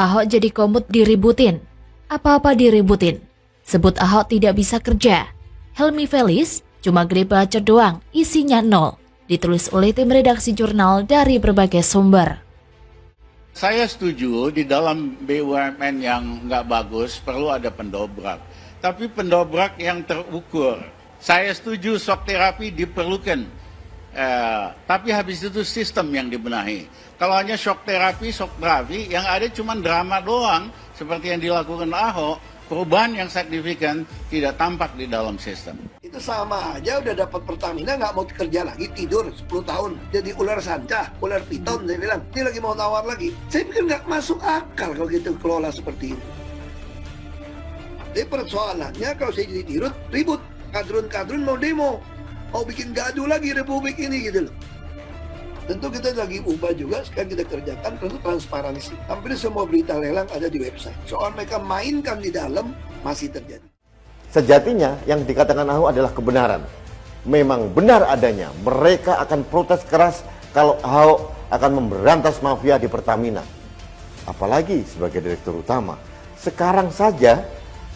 Ahok jadi komut diributin. Apa-apa diributin. Sebut Ahok tidak bisa kerja. Helmi Felis cuma gede bacot doang, isinya nol. Ditulis oleh tim redaksi jurnal dari berbagai sumber. Saya setuju di dalam BUMN yang nggak bagus perlu ada pendobrak. Tapi pendobrak yang terukur. Saya setuju shock terapi diperlukan. Tapi habis itu sistem yang dibenahi. Kalau hanya shock terapi yang ada cuma drama doang seperti yang dilakukan Ahok, perubahan yang signifikan tidak tampak di dalam sistem. Itu sama aja udah dapat Pertamina nggak mau kerja lagi, tidur 10 tahun jadi ular sanca, ular piton. Saya bilang ini lagi mau tawar lagi. Saya pikir nggak masuk akal kalau gitu kelola seperti itu. Jadi persoalannya kalau saya jadi dirut ribut, kadrun mau demo, mau bikin gaduh lagi republik ini gitu loh. Tentu kita lagi ubah juga, sekarang kita kerjakan tentu transparansi. Hampir semua berita lelang ada di website. Soal mereka mainkan di dalam masih terjadi. Sejatinya yang dikatakan Ahok adalah kebenaran. Memang benar adanya. Mereka akan protes keras kalau Ahok akan memberantas mafia di Pertamina. Apalagi sebagai direktur utama. Sekarang saja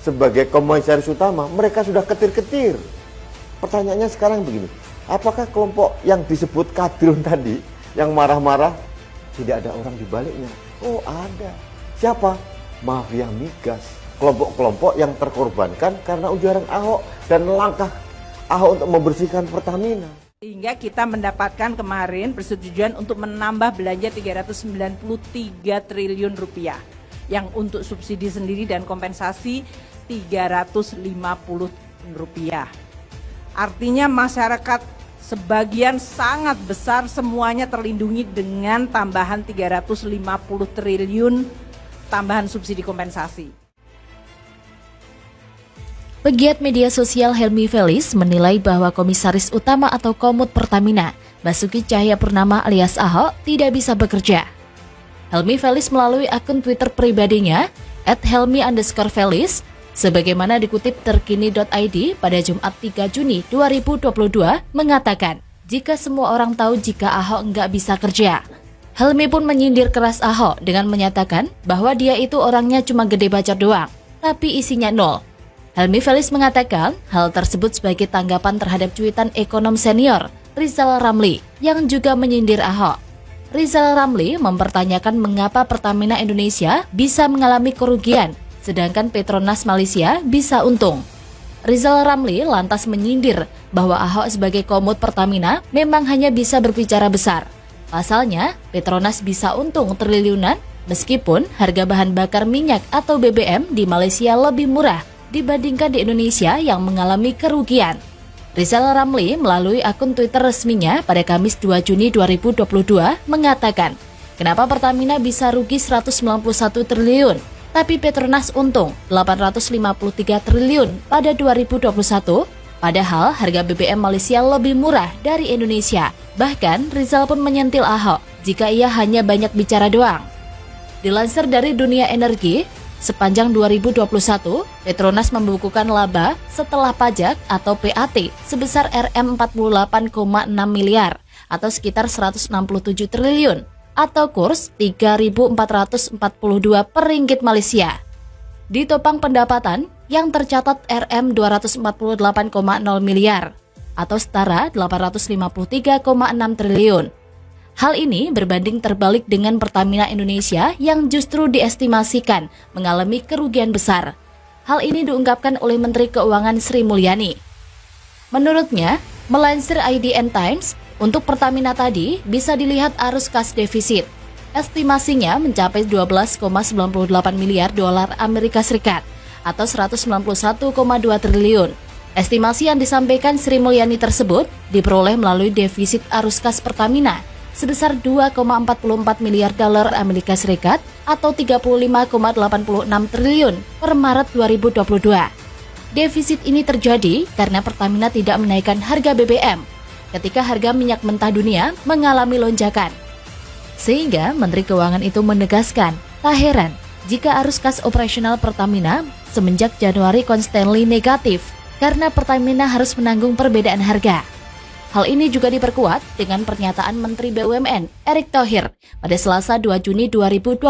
sebagai komisaris utama mereka sudah ketir-ketir. Pertanyaannya sekarang begini, apakah kelompok yang disebut kadrun tadi yang marah-marah tidak ada orang di baliknya? Oh ada. Siapa? Mafia migas. Kelompok-kelompok yang terkorbankan karena ujaran Ahok dan langkah Ahok untuk membersihkan Pertamina. Sehingga kita mendapatkan kemarin persetujuan untuk menambah belanja 393 triliun rupiah. Yang untuk subsidi sendiri dan kompensasi 350 rupiah. Artinya masyarakat sebagian sangat besar semuanya terlindungi dengan tambahan 350 triliun tambahan subsidi kompensasi. Pegiat media sosial Helmi Felis menilai bahwa komisaris utama atau komut Pertamina, Basuki Cahayapurnama alias Ahok, tidak bisa bekerja. Helmi Felis melalui akun Twitter pribadinya @helmi_felis sebagaimana dikutip terkini.id pada Jumat 3 Juni 2022 mengatakan, jika semua orang tahu jika Ahok nggak bisa kerja. Helmi pun menyindir keras Ahok dengan menyatakan bahwa dia itu orangnya cuma gede bacot doang, tapi isinya nol. Helmi Felis mengatakan hal tersebut sebagai tanggapan terhadap cuitan ekonom senior Rizal Ramli yang juga menyindir Ahok. Rizal Ramli mempertanyakan mengapa Pertamina Indonesia bisa mengalami kerugian sedangkan Petronas Malaysia bisa untung. Rizal Ramli lantas menyindir bahwa Ahok sebagai komut Pertamina memang hanya bisa berbicara besar. Pasalnya, Petronas bisa untung triliunan meskipun harga bahan bakar minyak atau BBM di Malaysia lebih murah dibandingkan di Indonesia yang mengalami kerugian. Rizal Ramli melalui akun Twitter resminya pada Kamis 2 Juni 2022 mengatakan, kenapa Pertamina bisa rugi 191 triliun? Tapi Petronas untung 853 triliun pada 2021, padahal harga BBM Malaysia lebih murah dari Indonesia. Bahkan Rizal pun menyentil Ahok jika ia hanya banyak bicara doang. Dilansir dari Dunia Energi, sepanjang 2021, Petronas membukukan laba setelah pajak atau PAT sebesar Rp48,6 miliar atau sekitar 167 triliun. Atau kurs 3.442 per ringgit Malaysia. Ditopang pendapatan yang tercatat Rp248,0 miliar atau setara 853,6 triliun. Hal ini berbanding terbalik dengan Pertamina Indonesia yang justru diestimasikan mengalami kerugian besar. Hal ini diungkapkan oleh Menteri Keuangan Sri Mulyani. Menurutnya, melansir IDN Times, untuk Pertamina tadi bisa dilihat arus kas defisit. Estimasinya mencapai 12,98 miliar dolar Amerika Serikat atau 191,2 triliun. Estimasi yang disampaikan Sri Mulyani tersebut diperoleh melalui defisit arus kas Pertamina sebesar 2,44 miliar dolar Amerika Serikat atau 35,86 triliun per Maret 2022. Defisit ini terjadi karena Pertamina tidak menaikkan harga BBM ketika harga minyak mentah dunia mengalami lonjakan. Sehingga Menteri Keuangan itu menegaskan, tak heran jika arus kas operasional Pertamina semenjak Januari konstansi negatif karena Pertamina harus menanggung perbedaan harga. Hal ini juga diperkuat dengan pernyataan Menteri BUMN Erick Thohir pada Selasa 2 Juni 2022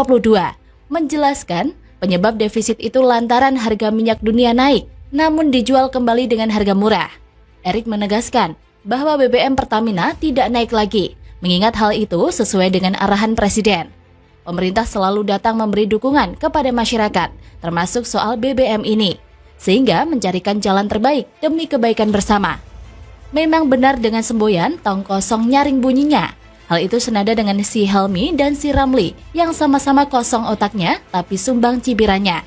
menjelaskan penyebab defisit itu lantaran harga minyak dunia naik, namun dijual kembali dengan harga murah. Erick menegaskan bahwa BBM Pertamina tidak naik lagi, mengingat hal itu sesuai dengan arahan Presiden. Pemerintah selalu datang memberi dukungan kepada masyarakat, termasuk soal BBM ini, sehingga mencarikan jalan terbaik demi kebaikan bersama. Memang benar dengan semboyan, tong kosong nyaring bunyinya. Hal itu senada dengan si Helmi dan si Ramli yang sama-sama kosong otaknya tapi sumbang cibirannya.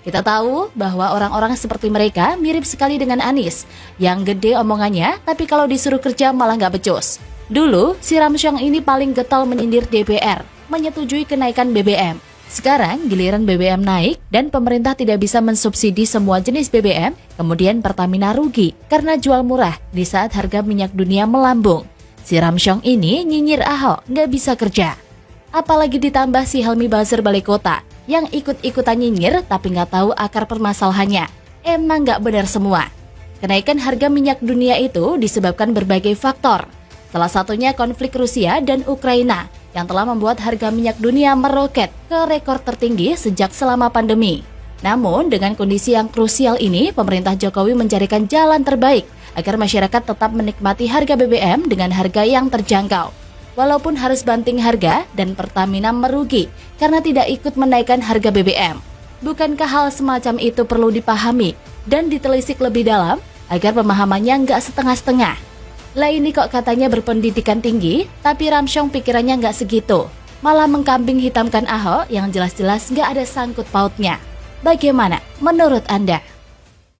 Kita tahu bahwa orang-orang seperti mereka mirip sekali dengan Anies, yang gede omongannya tapi kalau disuruh kerja malah nggak becus. Dulu, si Ramsyong ini paling getol menyindir DPR, menyetujui kenaikan BBM. Sekarang giliran BBM naik dan pemerintah tidak bisa mensubsidi semua jenis BBM, kemudian Pertamina rugi karena jual murah di saat harga minyak dunia melambung. Si Ramsyong ini nyinyir Ahok nggak bisa kerja. Apalagi ditambah si Helmi Buzzer Balai Kota yang ikut-ikutan nyinyir tapi nggak tahu akar permasalahannya. Emang nggak benar semua. Kenaikan harga minyak dunia itu disebabkan berbagai faktor. Salah satunya konflik Rusia dan Ukraina yang telah membuat harga minyak dunia meroket ke rekor tertinggi sejak selama pandemi. Namun dengan kondisi yang krusial ini, pemerintah Jokowi mencarikan jalan terbaik agar masyarakat tetap menikmati harga BBM dengan harga yang terjangkau. Walaupun harus banting harga dan Pertamina merugi karena tidak ikut menaikkan harga BBM. Bukankah hal semacam itu perlu dipahami dan ditelisik lebih dalam agar pemahamannya nggak setengah-setengah? Lah ini kok katanya berpendidikan tinggi, tapi Ramsyong pikirannya nggak segitu. Malah mengkambing hitamkan Ahok yang jelas-jelas nggak ada sangkut pautnya. Bagaimana menurut Anda?